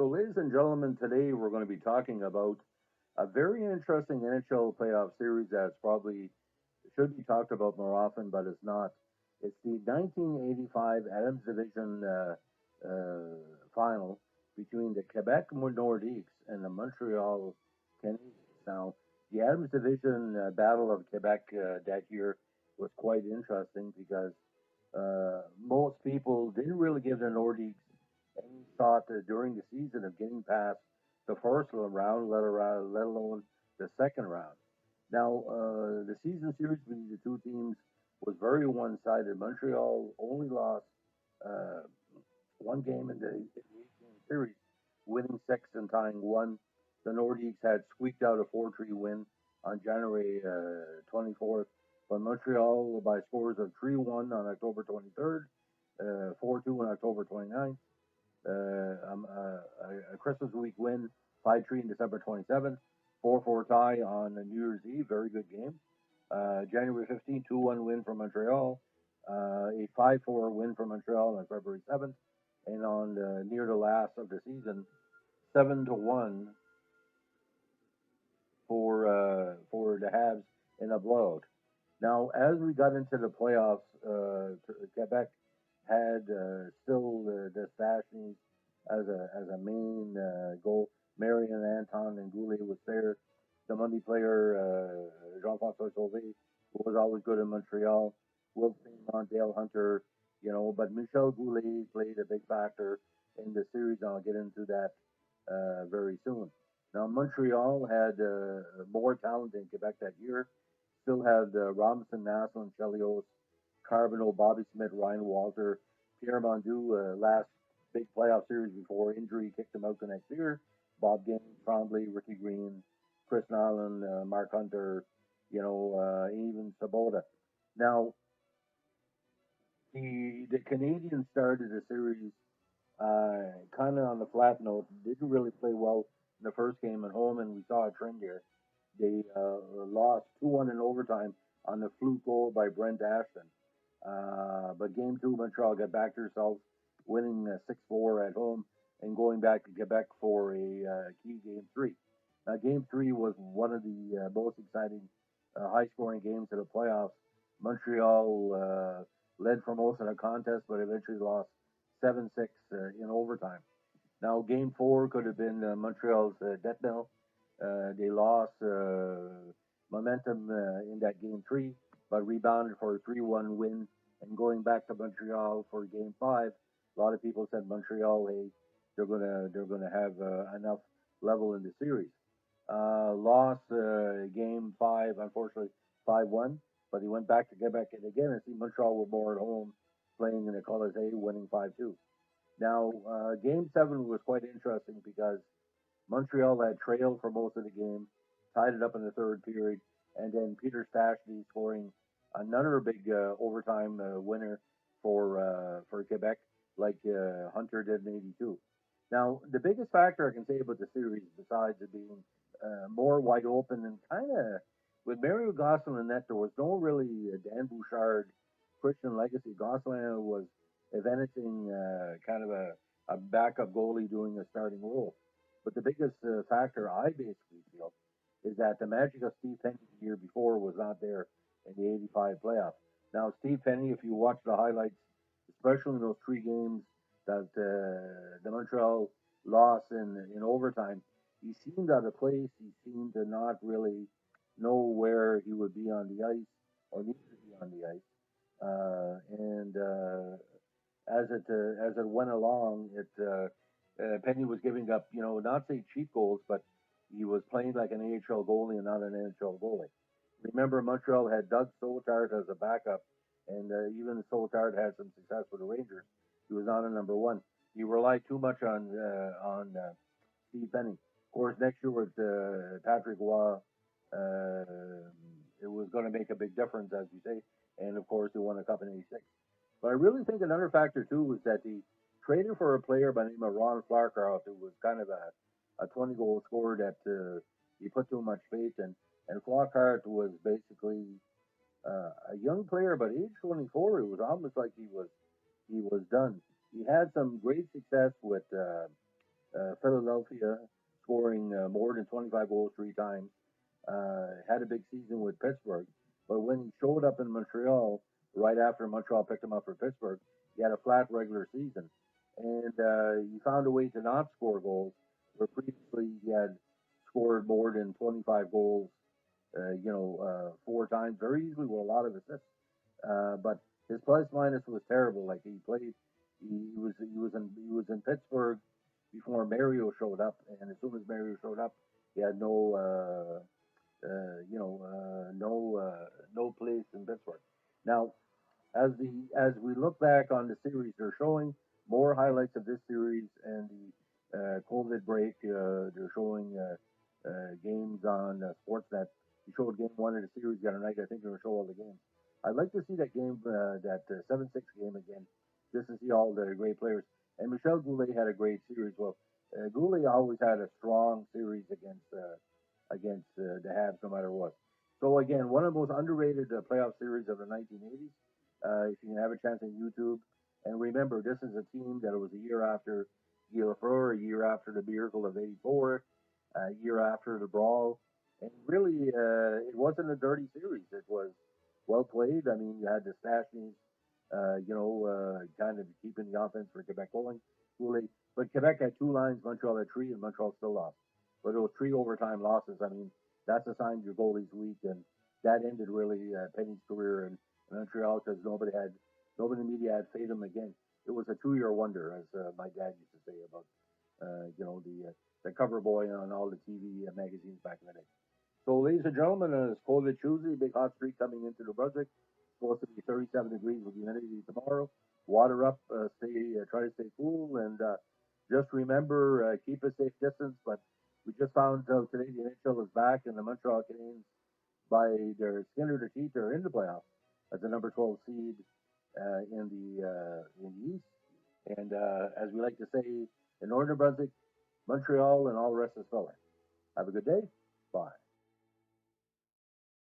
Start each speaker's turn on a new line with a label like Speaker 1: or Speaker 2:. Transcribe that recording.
Speaker 1: So, ladies and gentlemen, today we're going to be talking about a very interesting NHL playoff series that's probably should be talked about more often, but it's not. It's the 1985 Adams Division final between the Quebec Nordiques and the Montreal Canadiens. Now, the Adams Division Battle of Quebec that year was quite interesting because most people didn't really give the Nordiques any thought during the season of getting past the first round, let alone the second round. Now, the season series between the two teams was very one-sided. Montreal only lost uh, one game in the eight-game series, winning six and tying one. The Nordiques had squeaked out a 4-3 win on January 24th, but Montreal by scores of 3-1 on October 23rd, 4-2 on October 29th, a Christmas week win, 5-3 in December 27th, 4-4 tie on New Year's Eve, very good game. January 15th, 2-1 win for Montreal, a 5-4 win for Montreal on February 7th, and on near the last of the season, 7-1 for the Habs in a blowout. Now, as we got into the playoffs, Quebec had still the Statsny as a main goal. Marion, Anton, and Goulet was there. The Monday player, Jean-François Sauvé, who was always good in Montreal. Will on Dale Hunter, but Michel Goulet played a big factor in the series, and I'll get into that very soon. Now, Montreal had more talent than Quebec that year. Still had Robinson, Naslund, Chelios, Carbonneau, Bobby Smith, Ryan Walter, Pierre Mondu, last big playoff series before injury kicked him out the next year. Bob Gaines, Trombley, Ricky Green, Chris Nolan, Mark Hunter, even Sabota. Now, the Canadians started the series kind of on the flat note. Didn't really play well in the first game at home, and we saw a trend here. They lost 2-1 in overtime on the fluke goal by Brent Ashton. But game two, Montreal got back to themselves, winning 6-4 at home and going back to Quebec for a key game three. Now, game three was one of the most exciting, high scoring games of the playoffs. Montreal led for most of the contest, but eventually lost 7-6 in overtime. Now, game four could have been Montreal's death knell. They lost momentum in that game three, but rebounded for a 3-1 win. And going back to Montreal for game five, a lot of people said Montreal, hey, they're gonna have enough level in the series. Lost game five, unfortunately, 5-1, but he went back to Quebec and again, I see Montreal were more at home, playing in the Colisée, winning 5-2. Now, game seven was quite interesting because Montreal had trailed for most of the game, tied it up in the third period, and then Peter Stastny scoring another big overtime winner for Quebec, like Hunter did in '82. Now, the biggest factor I can say about the series, besides it being more wide open and kind of with Mario Gosselin in net, there was no really Dan Bouchard Christian legacy. Gosselin was, if anything, kind of a backup goalie doing a starting role. But the biggest factor I basically feel is that the magic of Steve Penney the year before was not there in the '85 playoff. Now, Steve Penney, if you watch the highlights, especially in those three games that the Montreal lost in overtime, he seemed out of place. He seemed to not really know where he would be on the ice or need to be on the ice. And as it went along, Penny was giving up, not say cheap goals, but he was playing like an AHL goalie and not an NHL goalie. Remember, Montreal had Doug Soultard as a backup, and even Soultard had some success with the Rangers. He was not a number one. He relied too much on Steve Penney. Of course, next year with Patrick Roy, it was going to make a big difference, as you say. And of course, he won a cup in '86. But I really think another factor too was that he traded for a player by the name of Ron Flarkaroff, who was kind of a 20-goal scorer that he put too much faith in. And Flockhart was basically a young player, but age 24, it was almost like he was done. He had some great success with Philadelphia scoring more than 25 goals 3 times. Had a big season with Pittsburgh, but when he showed up in Montreal right after Montreal picked him up for Pittsburgh, he had a flat regular season, and he found a way to not score goals. Where previously he had scored more than 25 goals, 4 times very easily with a lot of assists. But his plus minus was terrible. Like he was in Pittsburgh before Mario showed up, and as soon as Mario showed up, he had no place in Pittsburgh. Now, as we look back on the series, they're showing more highlights of this series and the COVID break. They're showing games on Sportsnet. He showed game one of the series the other night. I think they're going to show all the games. I'd like to see that game, that 7-6 game again, just to see all the great players. And Michel Goulet had a great series. Well, Goulet always had a strong series against the Habs, no matter what. So again, one of the most underrated playoff series of the 1980s. If you can have a chance on YouTube, and remember, this is a team that was a year after Guy Lafleur, a year after the miracle of '84, a year after the brawl, and really, it wasn't a dirty series. It was well played. I mean, you had the Statsny, kind of keeping the offense for Quebec going. Really, but Quebec had 2 lines, Montreal had 3, and Montreal still lost. But it was 3 overtime losses. I mean, that's a sign your goalie's weak, and that ended really Penney's career in Montreal because nobody in the media had faith him again. It was a 2-year wonder, as my dad used to say about the cover boy on all the TV magazines back in the day. So, ladies and gentlemen, it's COVID Tuesday, big hot streak coming into New Brunswick. It's supposed to be 37 degrees with humidity tomorrow. Water up, try to stay cool, and just remember, keep a safe distance. But we just found out today the NHL is back, and the Montreal Canadiens, by their skin of their teeth, are in the playoffs as the number 12 seed in the East. And as we like to say in Northern Brunswick, Montreal and all the rest is filler. Have a good day. Bye.